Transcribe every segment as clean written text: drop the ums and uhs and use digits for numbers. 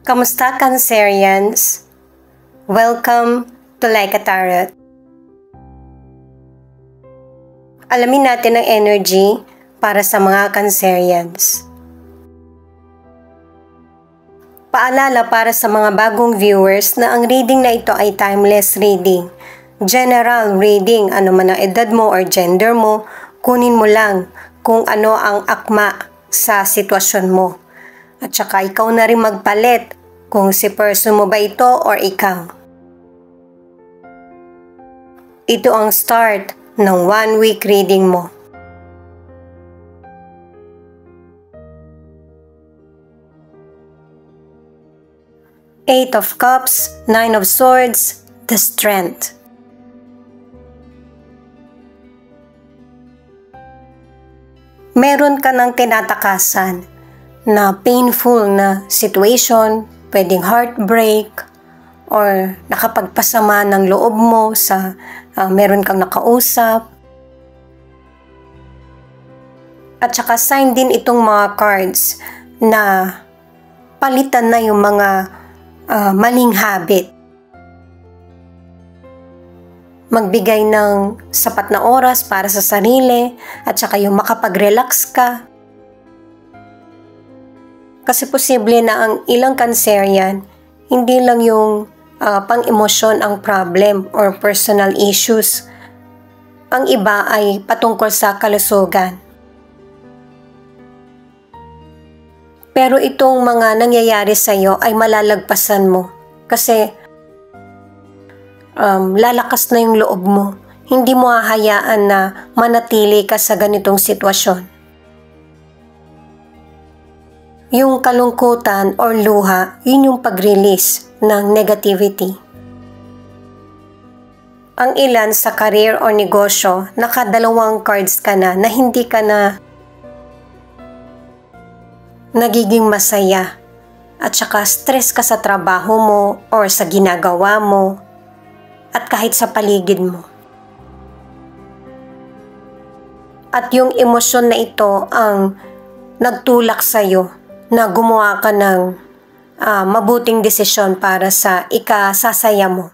Kamusta, Cancerians? Welcome to Like a Tarot. Alamin natin ang energy para sa mga Cancerians. Paalala para sa mga bagong viewers na ang reading na ito ay timeless reading. General reading, ano man ang edad mo or gender mo, kunin mo lang kung ano ang akma sa sitwasyon mo. At saka ikaw na rin magpalit kung si person mo ba ito or ikaw. Ito ang start ng 1 week reading mo. Eight of Cups, Nine of Swords, the Strength. Meron ka ng tinatakasan na painful na situation, pwedeng heartbreak, or nakapagpasama ng loob mo sa meron kang nakausap. At saka sign din itong mga cards na palitan na yung mga maling habit. Magbigay ng sapat na oras para sa sarili at saka yung makapag-relax ka. Kasi posible na ang ilang Cancerian, hindi lang yung pang-emosyon ang problem or personal issues. Ang iba ay patungkol sa kalusugan. Pero itong mga nangyayari sa iyo ay malalagpasan mo kasi lalakas na yung loob mo. Hindi mo hahayaan na manatili ka sa ganitong sitwasyon. Yung kalungkutan or luha, yun yung pag-release ng negativity. Ang ilan sa career or negosyo, nakadalawang cards ka na hindi ka na nagiging masaya at saka stress ka sa trabaho mo or sa ginagawa mo at kahit sa paligid mo. At yung emosyon na ito ang nagtulak sa'yo na gumawa ka ng mabuting desisyon para sa ikasasaya mo.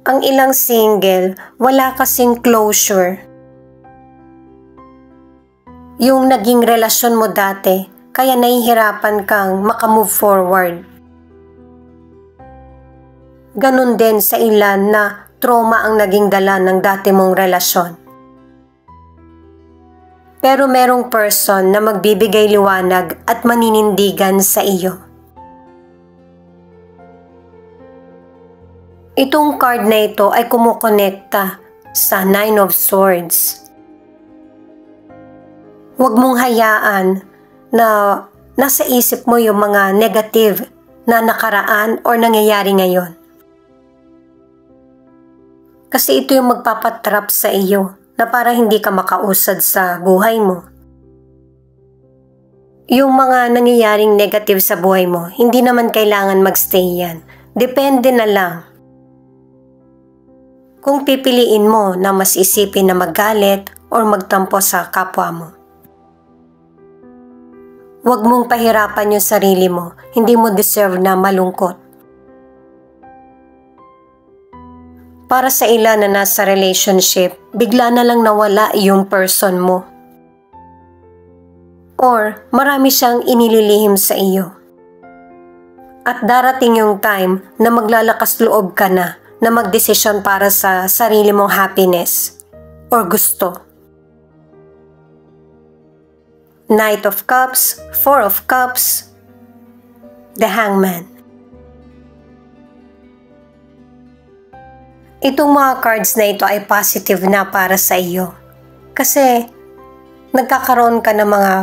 Ang ilang single, wala kasing closure. Yung naging relasyon mo dati, kaya nahihirapan kang makamove forward. Ganon din sa ilan na trauma ang naging dala ng dati mong relasyon. Pero merong person na magbibigay liwanag at maninindigan sa iyo. Itong card na ito ay kumukonekta sa Nine of Swords. Huwag mong hayaan na nasa isip mo yung mga negative na nakaraan or nangyayari ngayon. Kasi ito yung magpapatrap sa iyo na para hindi ka makausad sa buhay mo. Yung mga nangyayaring negative sa buhay mo, hindi naman kailangan magstay yan. Depende na lang. Kung pipiliin mo na mas isipin na magalit or magtampo sa kapwa mo. Huwag mong pahirapan yung sarili mo. Hindi mo deserve na malungkot. Para sa ilan na nasa relationship, bigla na lang nawala yung person mo. Or marami siyang inililihim sa iyo. At darating yung time na maglalakas loob ka na magdesisyon para sa sarili mong happiness or gusto. Knight of Cups, Four of Cups, the Hangman. Itong mga cards na ito ay positive na para sa iyo. Kasi nagkakaroon ka ng mga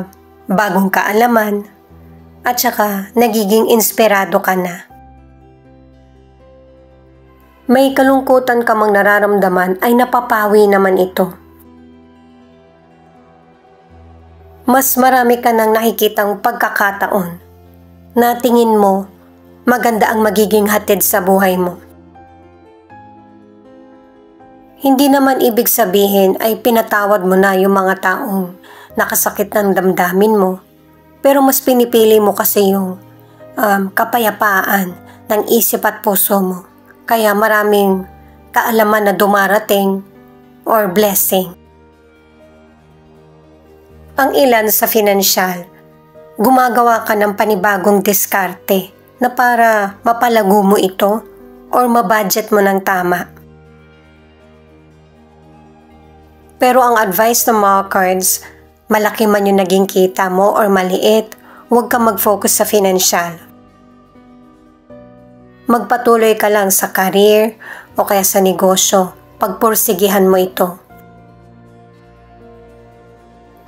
bagong kaalaman at saka nagiging inspirado ka na. May kalungkutan ka mang nararamdaman ay napapawi naman ito. Mas marami ka nang nakikitang pagkakataon na tingin mo maganda ang magiging hatid sa buhay mo. Hindi naman ibig sabihin ay pinatawad mo na yung mga taong nakasakit ng damdamin mo Pero mas pinipili mo kasi yung kapayapaan ng isip at puso mo. Kaya maraming kaalaman na dumarating or blessing. Ang ilan sa financial, gumagawa ka ng panibagong diskarte na para mapalago mo ito or mabudget mo ng tama. Pero ang advice ng mga cards, malaki man yung naging kita mo or maliit, huwag ka mag-focus sa financial. Magpatuloy ka lang sa career o kaya sa negosyo, pagpursigihan mo ito.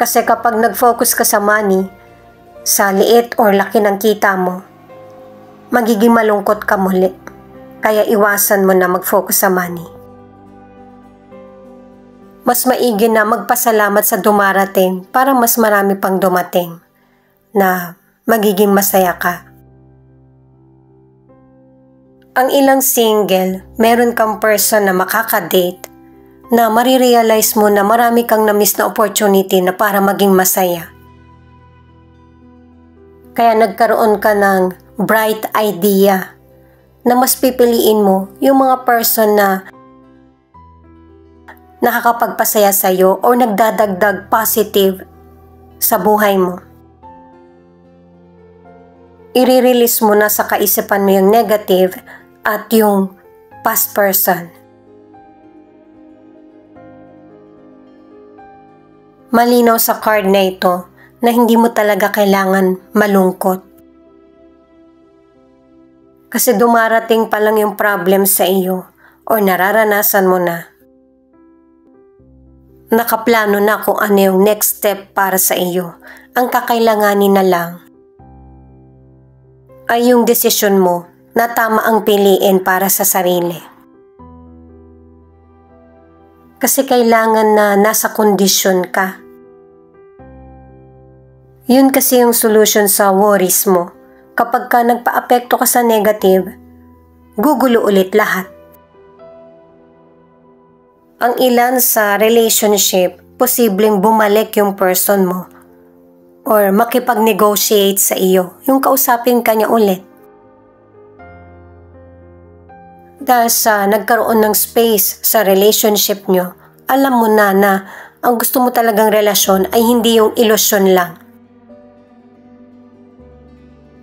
Kasi kapag nag-focus ka sa money, sa liit or laki ng kita mo, magiging malungkot ka muli. Kaya iwasan mo na mag-focus sa money. Mas maigi na magpasalamat sa dumarating para mas marami pang dumating na magiging masaya ka. Ang ilang single, meron kang person na makakadate na marirealize mo na marami kang na-miss na opportunity na para maging masaya. Kaya nagkaroon ka ng bright idea na mas pipiliin mo yung mga person na nakakapagpasaya sa'yo o nagdadagdag positive sa buhay mo. I-release mo na sa kaisipan mo yung negative at yung past person. Malinaw sa card na ito na hindi mo talaga kailangan malungkot. Kasi dumarating pa lang yung problem sa iyo o nararanasan mo na. Nakaplano na kung ano yung next step para sa iyo. Ang kakailanganin na lang ay yung desisyon mo na tama ang piliin para sa sarili. Kasi kailangan na nasa kondisyon ka. Yun kasi yung solution sa worries mo. Kapag ka nagpa-apekto ka sa negative, gugulo ulit lahat. Ang ilan sa relationship, posibleng bumalik yung person mo or makipag-negotiate sa iyo, yung kausapin ka niya ulit. Dahil sa nagkaroon ng space sa relationship nyo, alam mo na ang gusto mo talagang relasyon ay hindi yung ilusyon lang.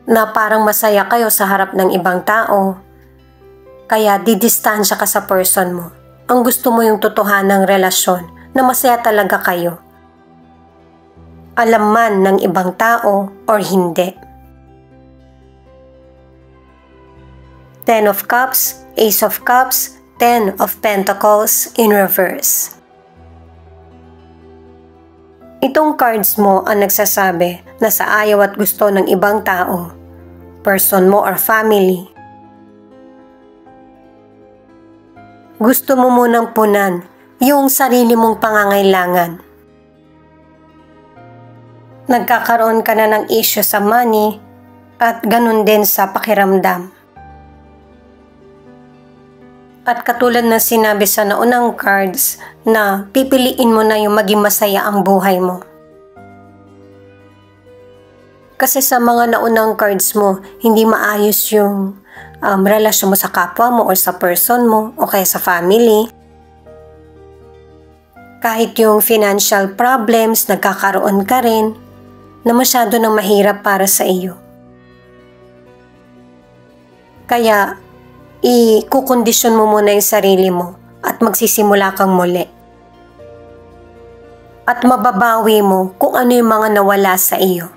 Na parang masaya kayo sa harap ng ibang tao, kaya didistansya ka sa person mo. Ang gusto mo yung totohanang relasyon na masaya talaga kayo. Alam man ng ibang tao or hindi. Ten of Cups, Ace of Cups, Ten of Pentacles in reverse. Itong cards mo ang nagsasabi na sa ayaw at gusto ng ibang tao, person mo or family, gusto mo munang punan yung sarili mong pangangailangan. Nagkakaroon ka na ng issue sa money at ganun din sa pakiramdam. At katulad ng sinabi sa naunang cards na pipiliin mo na yung maging masaya ang buhay mo. Kasi sa mga naunang cards mo, hindi maayos yung relasyon mo sa kapwa mo o sa person mo o kaya sa family. Kahit yung financial problems, nagkakaroon ka rin na masyado nang mahirap para sa iyo. Kaya, ikukondisyon mo muna yung sarili mo at magsisimula kang muli. At mababawi mo kung ano yung mga nawala sa iyo.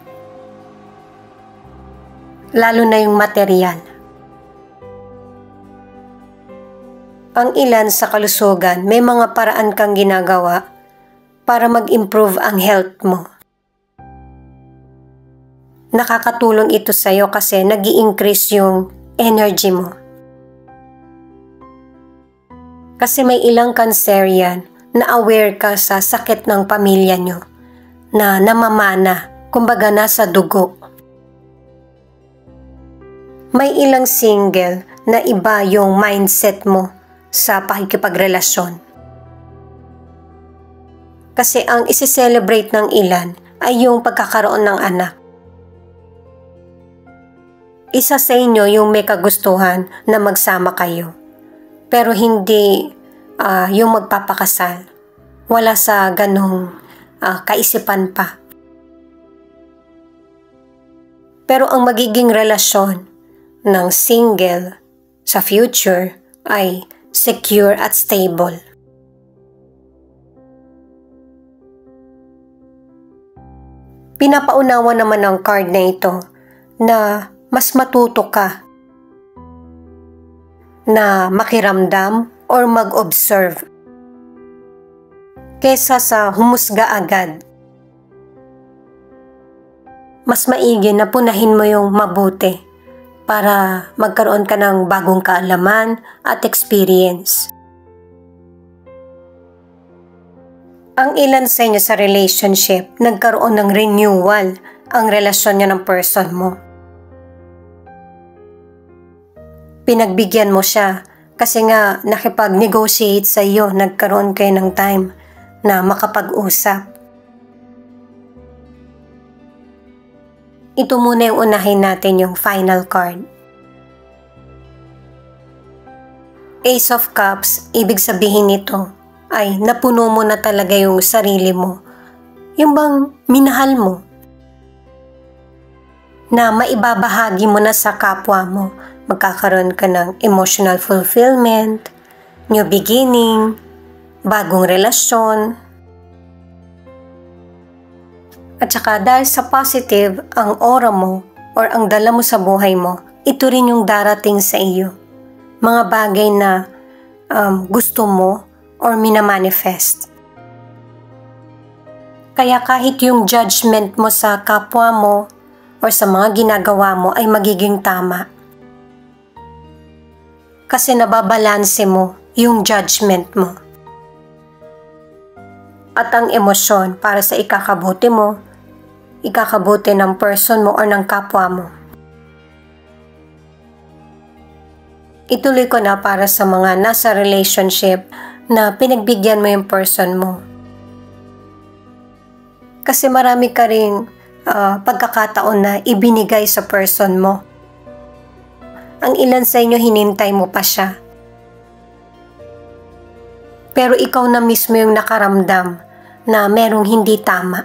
Lalo na yung material. Ang ilan sa kalusugan, may mga paraan kang ginagawa para mag-improve ang health mo. Nakakatulong ito sa iyo kasi nag-i-increase yung energy mo. Kasi may ilang Cancerian na aware ka sa sakit ng pamilya nyo na namamana, kumbaga nasa dugo. May ilang single na iba yung mindset mo sa pakikipagrelasyon. Kasi ang isi-celebrate ng ilan ay yung pagkakaroon ng anak. isa sa inyo yung may kagustuhan na magsama kayo. Pero hindi yung magpapakasal. Wala sa ganong kaisipan pa. Pero ang magiging relasyon ng single sa future ay secure at stable. Pinapaunawa naman ng card na ito na mas matuto ka na makiramdam or mag-observe kesa sa humusga agad. Mas maigi na punahin mo yung mabuti para magkaroon ka ng bagong kaalaman at experience. Ang ilan sa inyo sa relationship, nagkaroon ng renewal ang relasyon niya ng person mo. Pinagbigyan mo siya kasi nga nakipag-negotiate sa iyo, nagkaroon kayo ng time na makapag-usap. Ito muna yung unahin natin, yung final card. Ace of Cups, ibig sabihin nito ay napuno mo na talaga yung sarili mo. Yung bang minahal mo, na maibabahagi mo na sa kapwa mo. Magkakaroon ka ng emotional fulfillment, new beginning, bagong relasyon. At saka dahil sa positive ang aura mo or ang dala mo sa buhay mo, ito rin yung darating sa iyo. Mga bagay na gusto mo or minamanifest. Kaya kahit yung judgment mo sa kapwa mo or sa mga ginagawa mo ay magiging tama. Kasi nababalanse mo yung judgment mo. At ang emosyon para sa ikakabuti mo, ikakabuti ng person mo or ng kapwa mo. Ituloy ko na para sa mga nasa relationship na pinagbigyan mo yung person mo. Kasi marami ka ring pagkakataon na ibinigay sa person mo. Ang ilan sa inyo hinintay mo pa siya. Pero ikaw na mismo yung nakaramdam na merong hindi tama.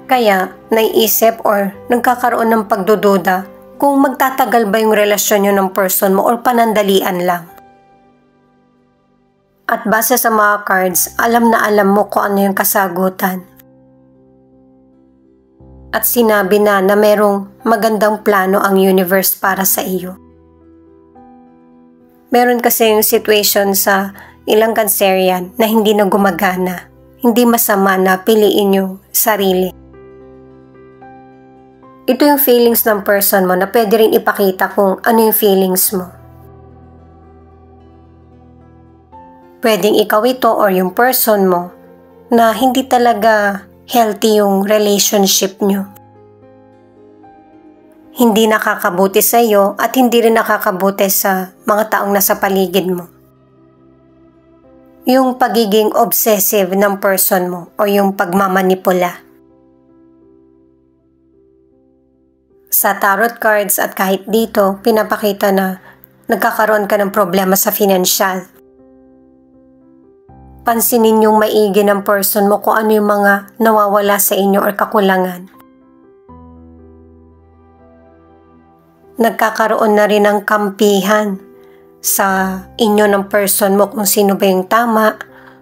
Kaya naiisip or nagkakaroon ng pagdududa kung magtatagal ba yung relasyon nyo ng person mo or panandalian lang. At base sa mga cards, alam na alam mo kung ano yung kasagutan. At sinabi na merong magandang plano ang universe para sa iyo. Meron kasi yung situation sa ilang Cancerian na hindi na gumagana. Hindi masama na piliin yung sarili. Ito yung feelings ng person mo na pwede rin ipakita kung ano yung feelings mo. Pwedeng ikaw ito or yung person mo na hindi talaga healthy yung relationship nyo. Hindi nakakabuti sa iyo at hindi rin nakakabuti sa mga taong nasa paligid mo. Yung pagiging obsessive ng person mo o yung pagmamanipula. Sa tarot cards at kahit dito, pinapakita na nagkakaroon ka ng problema sa financial. Pansinin yung maigi ng person mo kung ano yung mga nawawala sa inyo or kakulangan. Nagkakaroon na rin ng kampihan sa inyo ng person mo kung sino ba yung tama,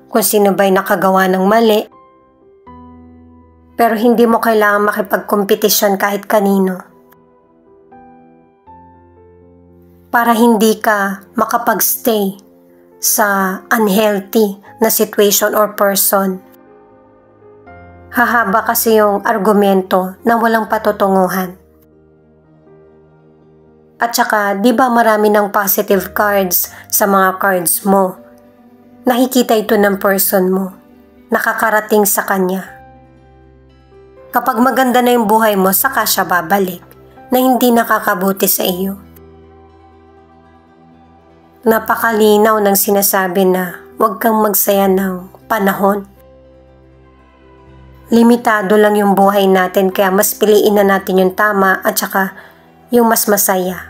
kung sino ba yung nakagawa ng mali. Pero hindi mo kailangan makipagkompetisyon kahit kanino. Para hindi ka makapagstay sa unhealthy na situation or person. Hahaba kasi yung argumento na walang patutunguhan. At saka, di ba marami ng positive cards sa mga cards mo? Nakikita ito ng person mo. Nakakarating sa kanya. Kapag maganda na yung buhay mo, saka siya babalik na hindi nakakabuti sa iyo. Napakalinaw ng sinasabi na huwag kang magsaya ng panahon. limitado lang yung buhay natin kaya mas piliin na natin yung tama at saka yung mas masaya.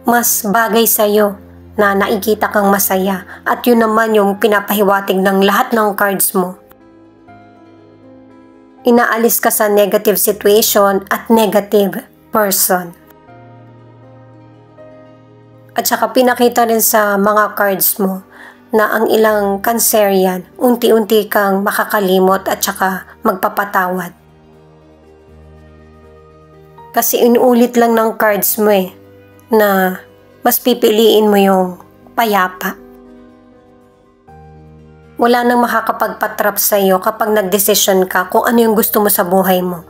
Mas bagay sa'yo na nakikita kang masaya at yun naman yung pinapahiwatig ng lahat ng cards mo. Inaalis ka sa negative situation at negative person. At saka pinakita rin sa mga cards mo na ang ilang Cancerian, unti-unti kang makakalimot at saka magpapatawad. Kasi inuulit lang ng cards mo na mas pipiliin mo yung payapa. Wala nang makakapagpatrap sa iyo kapag nagdesisyon ka kung ano yung gusto mo sa buhay mo.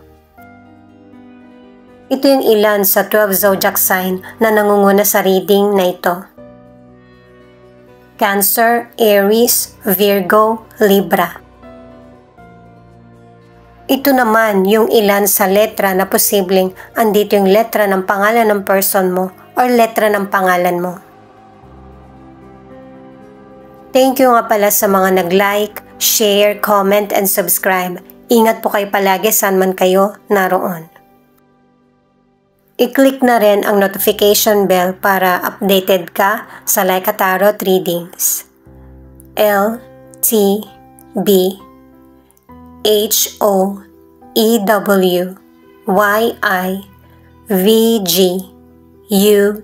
Ito yung ilan sa 12 zodiac sign na nangunguna sa reading na ito. Cancer, Aries, Virgo, Libra. Ito naman yung ilan sa letra na posibleng andito yung letra ng pangalan ng person mo or letra ng pangalan mo. Thank you nga pala sa mga nag-like, share, comment, and subscribe. Ingat po kayo palagi saan man kayo naroon. I-click na rin ang notification bell para updated ka sa Laika Tarot Readings. L T B H O E W Y I V G U